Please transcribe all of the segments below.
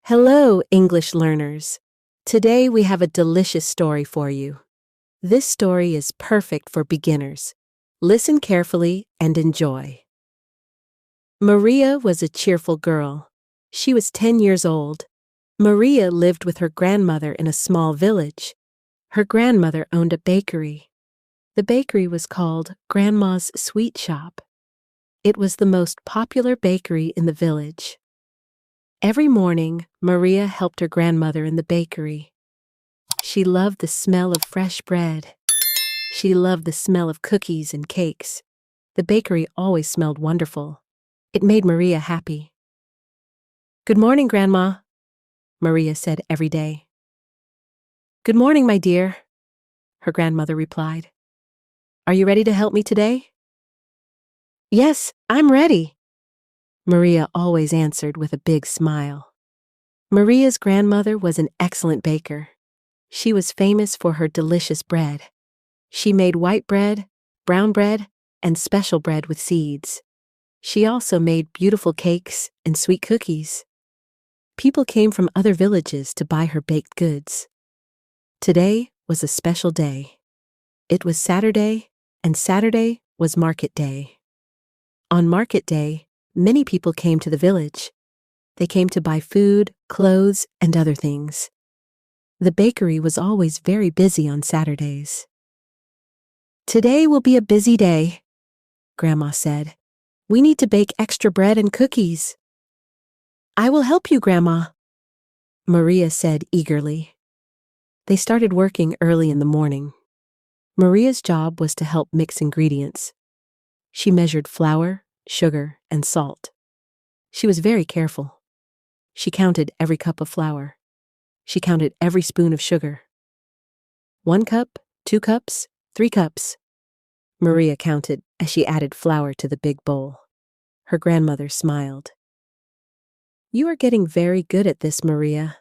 Hello, English learners. Today we have a delicious story for you. This story is perfect for beginners. Listen carefully and enjoy. Maria was a cheerful girl. She was 10 years old. Maria lived with her grandmother in a small village. Her grandmother owned a bakery. The bakery was called Grandma's Sweet Shop. It was the most popular bakery in the village. Every morning, Maria helped her grandmother in the bakery. She loved the smell of fresh bread. She loved the smell of cookies and cakes. The bakery always smelled wonderful. It made Maria happy. "Good morning, Grandma," Maria said every day. "Good morning, my dear," her grandmother replied. "Are you ready to help me today?" "Yes, I'm ready," Maria always answered with a big smile. Maria's grandmother was an excellent baker. She was famous for her delicious bread. She made white bread, brown bread, and special bread with seeds. She also made beautiful cakes and sweet cookies. People came from other villages to buy her baked goods. Today was a special day. It was Saturday, and Saturday was market day. On market day, many people came to the village. They came to buy food, clothes, and other things. The bakery was always very busy on Saturdays. "Today will be a busy day," Grandma said. "We need to bake extra bread and cookies." "I will help you, Grandma," Maria said eagerly. They started working early in the morning. Maria's job was to help mix ingredients. She measured flour, sugar, and salt. She was very careful. She counted every cup of flour. She counted every spoon of sugar. 1 cup, 2 cups, 3 cups. Maria counted as she added flour to the big bowl. Her grandmother smiled. "You are getting very good at this, Maria."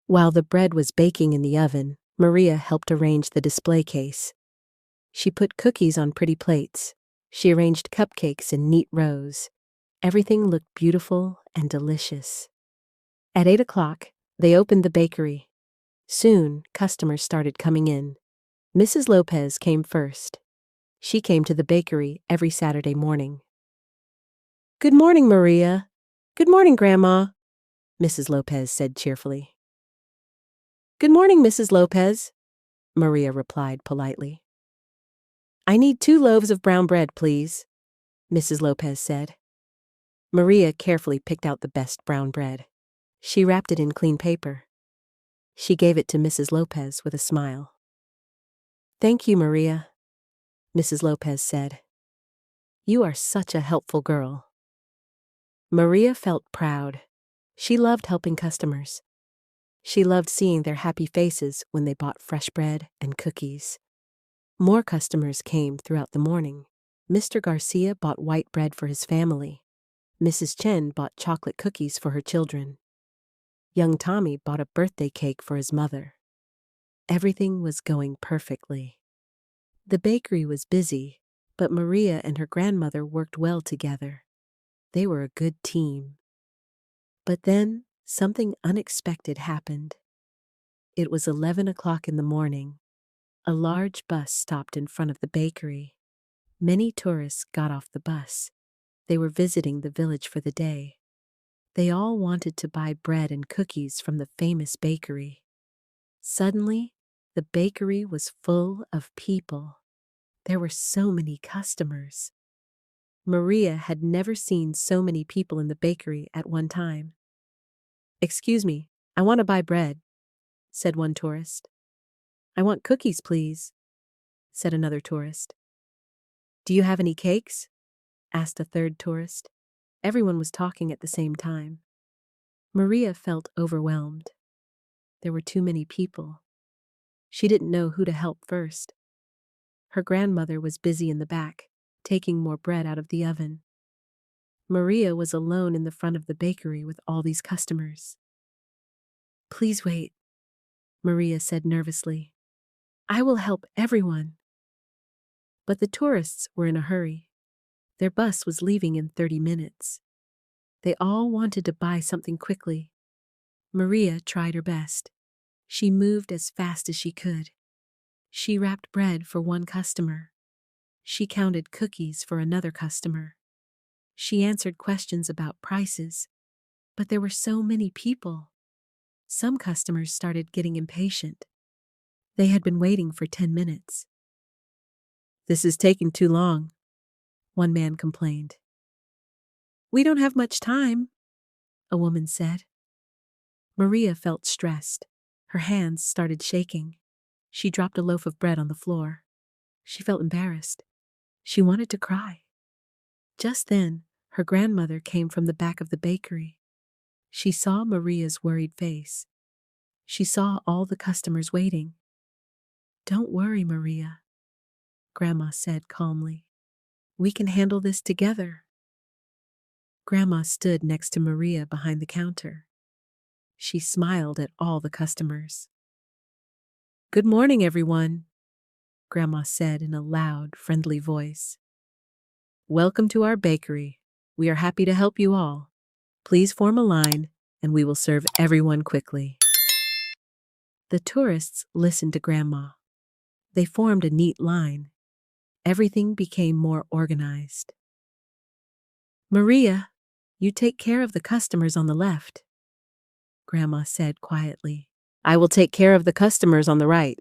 While the bread was baking in the oven, Maria helped arrange the display case. She put cookies on pretty plates. She arranged cupcakes in neat rows. Everything looked beautiful and delicious. At 8 o'clock, they opened the bakery. Soon, customers started coming in. Mrs. Lopez came first. She came to the bakery every Saturday morning. "Good morning, Maria." "Good morning, Grandma," Mrs. Lopez said cheerfully. "Good morning, Mrs. Lopez," Maria replied politely. "I need 2 loaves of brown bread, please," Mrs. Lopez said. Maria carefully picked out the best brown bread. She wrapped it in clean paper. She gave it to Mrs. Lopez with a smile. "Thank you, Maria," Mrs. Lopez said. "You are such a helpful girl." Maria felt proud. She loved helping customers. She loved seeing their happy faces when they bought fresh bread and cookies. More customers came throughout the morning. Mr. Garcia bought white bread for his family. Mrs. Chen bought chocolate cookies for her children. Young Tommy bought a birthday cake for his mother. Everything was going perfectly. The bakery was busy, but Maria and her grandmother worked well together. They were a good team. But then something unexpected happened. It was 11 o'clock in the morning. A large bus stopped in front of the bakery. Many tourists got off the bus. They were visiting the village for the day. They all wanted to buy bread and cookies from the famous bakery. Suddenly, the bakery was full of people. There were so many customers. Maria had never seen so many people in the bakery at one time. "Excuse me, I want to buy bread," said one tourist. "I want cookies, please," said another tourist. "Do you have any cakes?" asked a third tourist. Everyone was talking at the same time. Maria felt overwhelmed. There were too many people. She didn't know who to help first. Her grandmother was busy in the back, taking more bread out of the oven. Maria was alone in the front of the bakery with all these customers. "Please wait," Maria said nervously. "I will help everyone." But the tourists were in a hurry. Their bus was leaving in 30 minutes. They all wanted to buy something quickly. Maria tried her best. She moved as fast as she could. She wrapped bread for one customer. She counted cookies for another customer. She answered questions about prices. But there were so many people. Some customers started getting impatient. They had been waiting for 10 minutes. "This is taking too long," one man complained. "We don't have much time," a woman said. Maria felt stressed. Her hands started shaking. She dropped a loaf of bread on the floor. She felt embarrassed. She wanted to cry. Just then, her grandmother came from the back of the bakery. She saw Maria's worried face. She saw all the customers waiting. "Don't worry, Maria," Grandma said calmly. "We can handle this together." Grandma stood next to Maria behind the counter. She smiled at all the customers. "Good morning, everyone," Grandma said in a loud, friendly voice. "Welcome to our bakery. We are happy to help you all. Please form a line, and we will serve everyone quickly." The tourists listened to Grandma. They formed a neat line. Everything became more organized. "Maria, you take care of the customers on the left," Grandma said quietly. "I will take care of the customers on the right.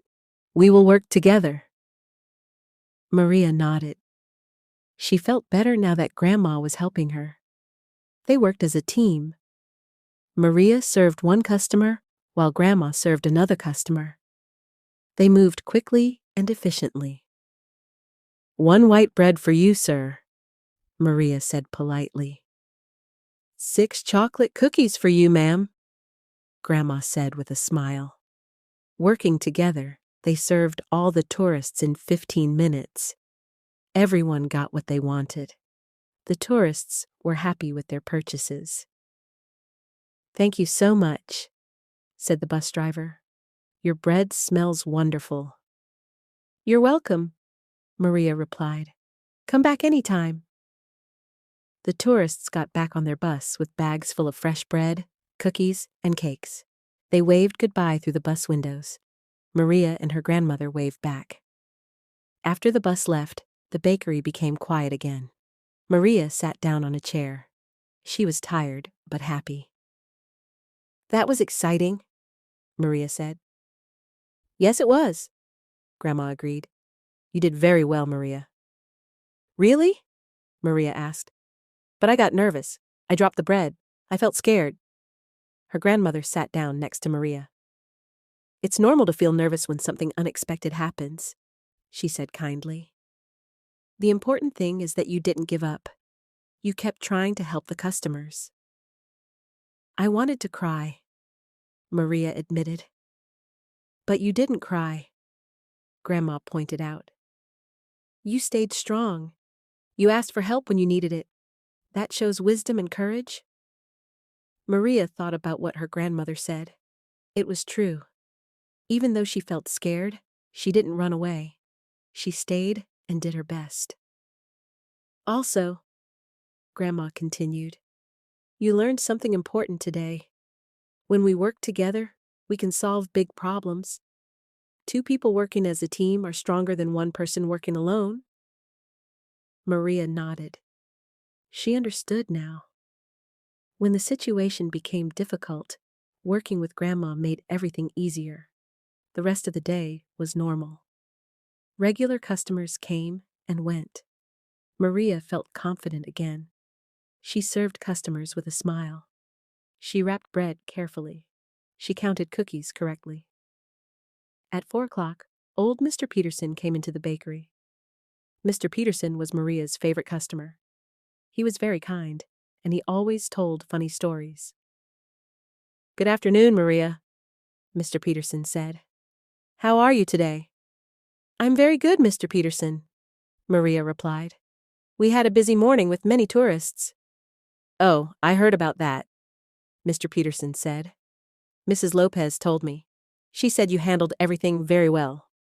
We will work together." Maria nodded. She felt better now that Grandma was helping her. They worked as a team. Maria served one customer while Grandma served another customer. They moved quickly and efficiently. "One white bread for you, sir," Maria said politely. "6 chocolate cookies for you, ma'am," Grandma said with a smile. Working together, they served all the tourists in 15 minutes. Everyone got what they wanted. The tourists were happy with their purchases. "Thank you so much," said the bus driver. "Your bread smells wonderful." "You're welcome," Maria replied. "Come back anytime." The tourists got back on their bus with bags full of fresh bread, cookies, and cakes. They waved goodbye through the bus windows. Maria and her grandmother waved back. After the bus left, the bakery became quiet again. Maria sat down on a chair. She was tired, but happy. "That was exciting," Maria said. "Yes, it was," Grandma agreed. "You did very well, Maria." "Really?" Maria asked. "But I got nervous. I dropped the bread. I felt scared." Her grandmother sat down next to Maria. "It's normal to feel nervous when something unexpected happens," she said kindly. "The important thing is that you didn't give up. You kept trying to help the customers." "I wanted to cry," Maria admitted. "But you didn't cry," Grandma pointed out. "You stayed strong. You asked for help when you needed it. That shows wisdom and courage." Maria thought about what her grandmother said. It was true. Even though she felt scared, she didn't run away. She stayed and did her best. "Also," Grandma continued, "you learned something important today. When we work together, we can solve big problems. 2 people working as a team are stronger than 1 person working alone." Maria nodded. She understood now. When the situation became difficult, working with Grandma made everything easier. The rest of the day was normal. Regular customers came and went. Maria felt confident again. She served customers with a smile. She wrapped bread carefully. She counted cookies correctly. At 4 o'clock, old Mr. Peterson came into the bakery. Mr. Peterson was Maria's favorite customer. He was very kind, and he always told funny stories. "Good afternoon, Maria," Mr. Peterson said. "How are you today?" "I'm very good, Mr. Peterson," Maria replied. "We had a busy morning with many tourists." "Oh, I heard about that," Mr. Peterson said. "Mrs. Lopez told me. She said you handled everything very well."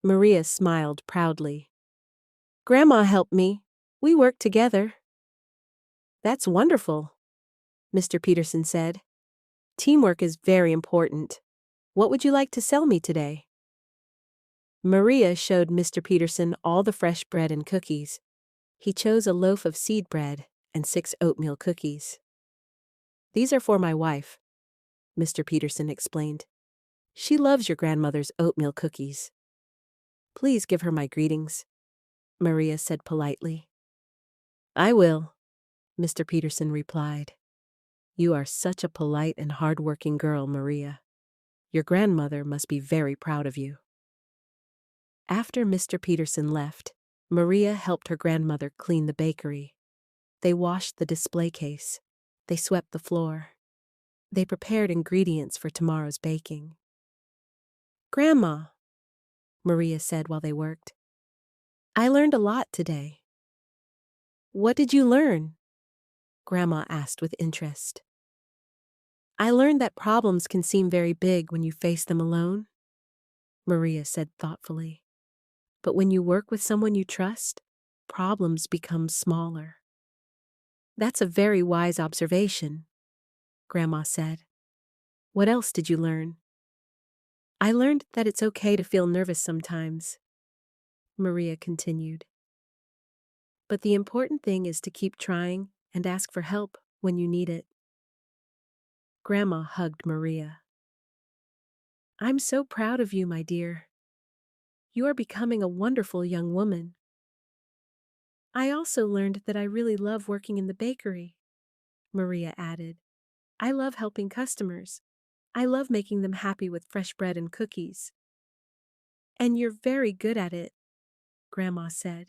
Maria smiled proudly. "Grandma helped me. We worked together." "That's wonderful," Mr. Peterson said. Teamwork is very important. What would you like to sell me today? Maria showed Mr. Peterson all the fresh bread and cookies. He chose a loaf of seed bread and 6 oatmeal cookies. These are for my wife, Mr. Peterson explained. She loves your grandmother's oatmeal cookies. Please give her my greetings, Maria said politely. I will, Mr. Peterson replied. You are such a polite and hard-working girl, Maria. Your grandmother must be very proud of you. After Mr. Peterson left, Maria helped her grandmother clean the bakery. They washed the display case. They swept the floor. They prepared ingredients for tomorrow's baking. Grandma, Maria said while they worked, I learned a lot today. What did you learn? Grandma asked with interest. I learned that problems can seem very big when you face them alone, Maria said thoughtfully. But when you work with someone you trust, problems become smaller. That's a very wise observation, Grandma said. What else did you learn? I learned that it's okay to feel nervous sometimes, Maria continued. But the important thing is to keep trying and ask for help when you need it. Grandma hugged Maria. I'm so proud of you, my dear. You are becoming a wonderful young woman. I also learned that I really love working in the bakery, Maria added. I love helping customers. I love making them happy with fresh bread and cookies. And you're very good at it, Grandma said.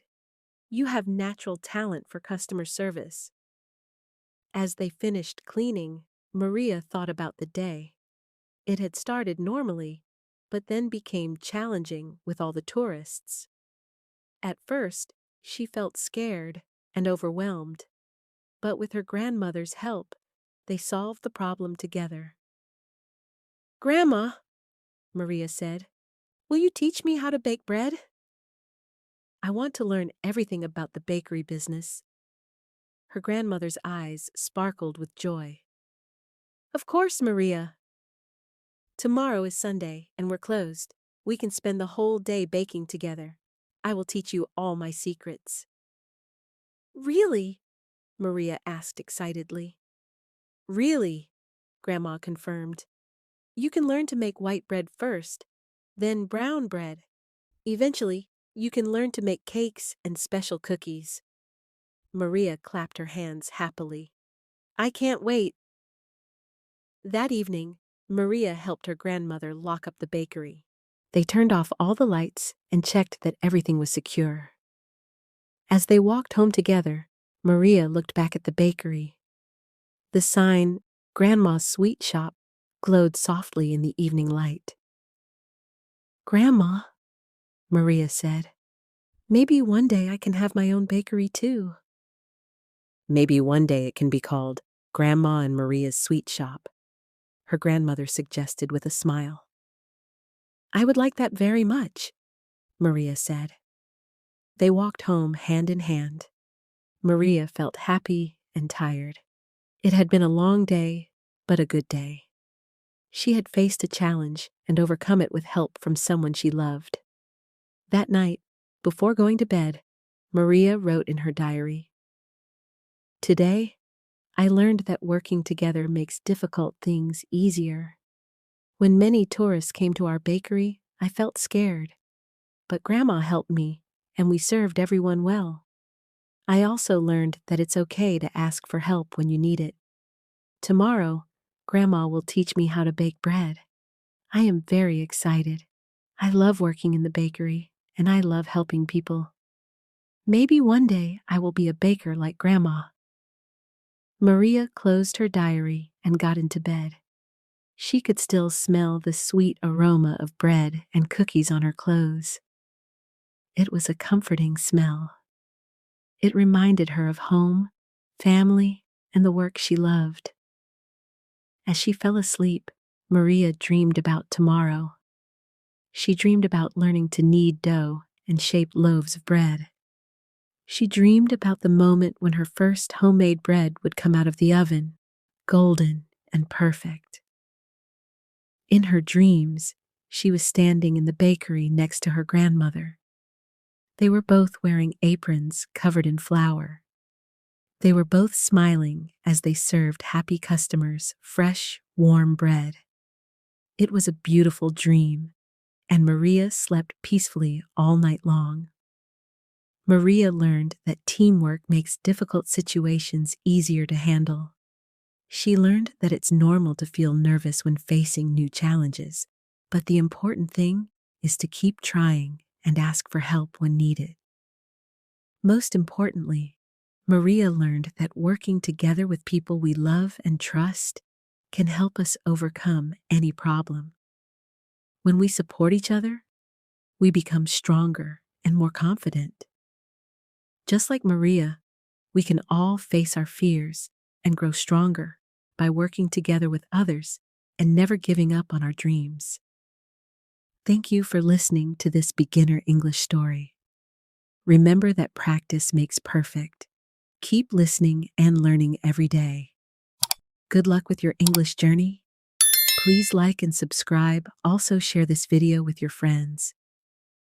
You have natural talent for customer service. As they finished cleaning, Maria thought about the day. It had started normally, but then became challenging with all the tourists. At first, she felt scared and overwhelmed, but with her grandmother's help, they solved the problem together. Grandma, Maria said, will you teach me how to bake bread? I want to learn everything about the bakery business. Her grandmother's eyes sparkled with joy. Of course, Maria. Tomorrow is Sunday and we're closed. We can spend the whole day baking together. I will teach you all my secrets. Really? Maria asked excitedly. Really, Grandma confirmed. You can learn to make white bread first, then brown bread. Eventually, you can learn to make cakes and special cookies. Maria clapped her hands happily. I can't wait. That evening, Maria helped her grandmother lock up the bakery. They turned off all the lights and checked that everything was secure. As they walked home together, Maria looked back at the bakery. The sign, Grandma's Sweet Shop, glowed softly in the evening light. Grandma, Maria said, maybe one day I can have my own bakery too. Maybe one day it can be called Grandma and Maria's Sweet Shop, her grandmother suggested with a smile. I would like that very much, Maria said. They walked home hand in hand. Maria felt happy and tired. It had been a long day, but a good day. She had faced a challenge and overcome it with help from someone she loved. That night, before going to bed, Maria wrote in her diary, Today, I learned that working together makes difficult things easier. When many tourists came to our bakery, I felt scared. But Grandma helped me, and we served everyone well. I also learned that it's okay to ask for help when you need it. Tomorrow, Grandma will teach me how to bake bread. I am very excited. I love working in the bakery, and I love helping people. Maybe one day I will be a baker like Grandma. Maria closed her diary and got into bed. She could still smell the sweet aroma of bread and cookies on her clothes. It was a comforting smell. It reminded her of home, family, and the work she loved. As she fell asleep, Maria dreamed about tomorrow. She dreamed about learning to knead dough and shape loaves of bread. She dreamed about the moment when her first homemade bread would come out of the oven, golden and perfect. In her dreams, she was standing in the bakery next to her grandmother. They were both wearing aprons covered in flour. They were both smiling as they served happy customers fresh, warm bread. It was a beautiful dream, and Maria slept peacefully all night long. Maria learned that teamwork makes difficult situations easier to handle. She learned that it's normal to feel nervous when facing new challenges, but the important thing is to keep trying and ask for help when needed. Most importantly, Maria learned that working together with people we love and trust can help us overcome any problem. When we support each other, we become stronger and more confident. Just like Maria, we can all face our fears and grow stronger by working together with others and never giving up on our dreams. Thank you for listening to this beginner English story. Remember that practice makes perfect. Keep listening and learning every day. Good luck with your English journey. Please like and subscribe. Also share this video with your friends.